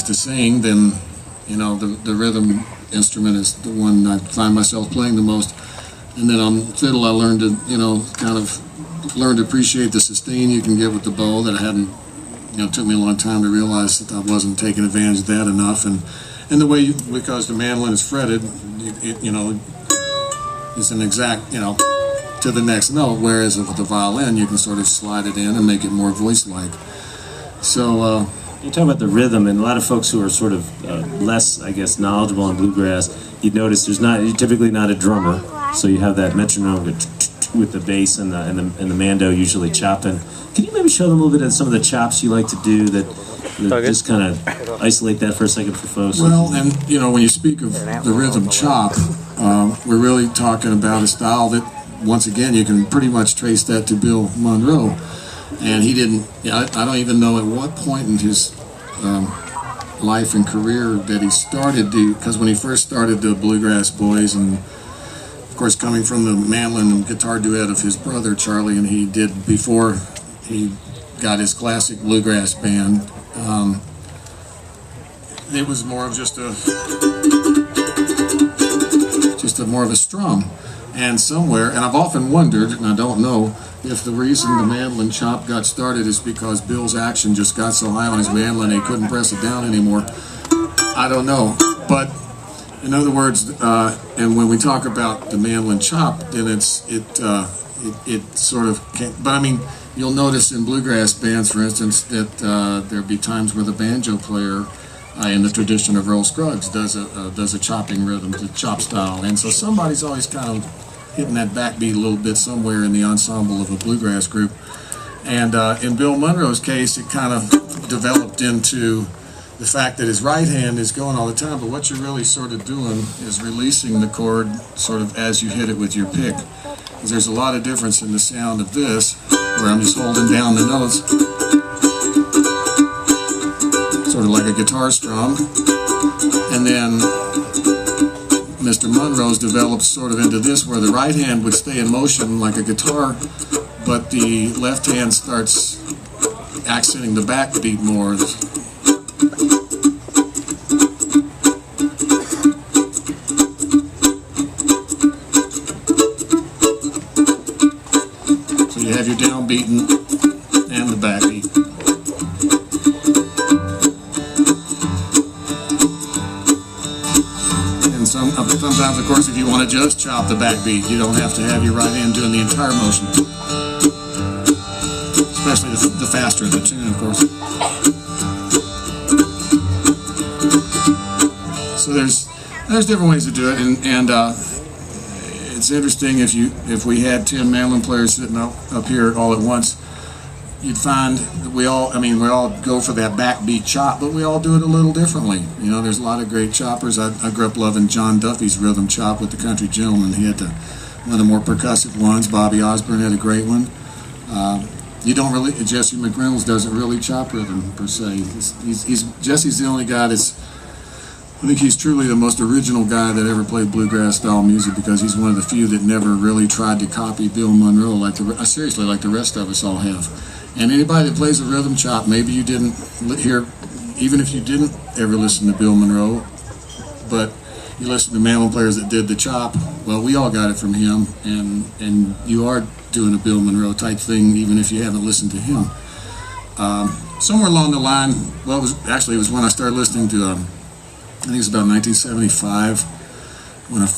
likes to sing, then the rhythm instrument is the one I find myself playing the most. And then on fiddle, I learned to kind of learn to appreciate the sustain you can get with the bow that I hadn't. It took me a long time to realize that I wasn't taking advantage of that enough, and the way because the mandolin is fretted, it's an exact to the next note, whereas with the violin you can sort of slide it in and make it more voice-like. So you talk about the rhythm, and a lot of folks who are sort of less, I guess, knowledgeable on bluegrass, you'd notice you're typically not a drummer, so you have that metronome with the bass and the mando usually chopping. Can you maybe show them a little bit of some of the chops you like to do that just kind of isolate that for a second for folks? Well, and when you speak of the rhythm chop, we're really talking about a style that, once again, you can pretty much trace that to Bill Monroe. And he didn't, I don't even know at what point in his life and career that he started because when he first started the Bluegrass Boys, and of course coming from the mandolin and guitar duet of his brother Charlie, and he did before he got his classic bluegrass band, it was more of just more of a strum. And somewhere, and I've often wondered, and I don't know, if the reason the mandolin chop got started is because Bill's action just got so high on his mandolin he couldn't press it down anymore. I don't know. But in other words, and when we talk about the mandolin chop, then it sort of came, but I mean, you'll notice in bluegrass bands, for instance, that there'll be times where the banjo player, in the tradition of Earl Scruggs, does a chopping rhythm, the chop style, and so somebody's always kind of hitting that backbeat a little bit somewhere in the ensemble of a bluegrass group. And in Bill Monroe's case, it kind of developed into the fact that his right hand is going all the time, but what you're really sort of doing is releasing the chord sort of as you hit it with your pick. Because there's a lot of difference in the sound of this, where I'm just holding down the notes, sort of like a guitar strum, and then Mr. Monroe's developed sort of into this, where the right hand would stay in motion like a guitar, but the left hand starts accenting the backbeat more. So you have your downbeat and the backbeat. Sometimes, of course, if you want to just chop the backbeat, you don't have to have your right hand doing the entire motion. Especially the faster the tune, of course. So there's different ways to do it, and it's interesting if we had 10 mandolin players sitting up here all at once, you'd find that we all go for that backbeat chop, but we all do it a little differently. There's a lot of great choppers. I grew up loving John Duffy's rhythm chop with the Country Gentleman. He had one of the more percussive ones. Bobby Osborne had a great one. Jesse McReynolds doesn't really chop rhythm per se. Jesse's the only guy I think he's truly the most original guy that ever played bluegrass style music, because he's one of the few that never really tried to copy Bill Monroe seriously like the rest of us all have. And anybody that plays a rhythm chop, maybe you didn't hear, even if you didn't ever listen to Bill Monroe, but you listen to mandolin players that did the chop, well, we all got it from him, and you are doing a Bill Monroe type thing, even if you haven't listened to him. Somewhere along the line, well, it was when I started listening to, I think it was about 1975, when I first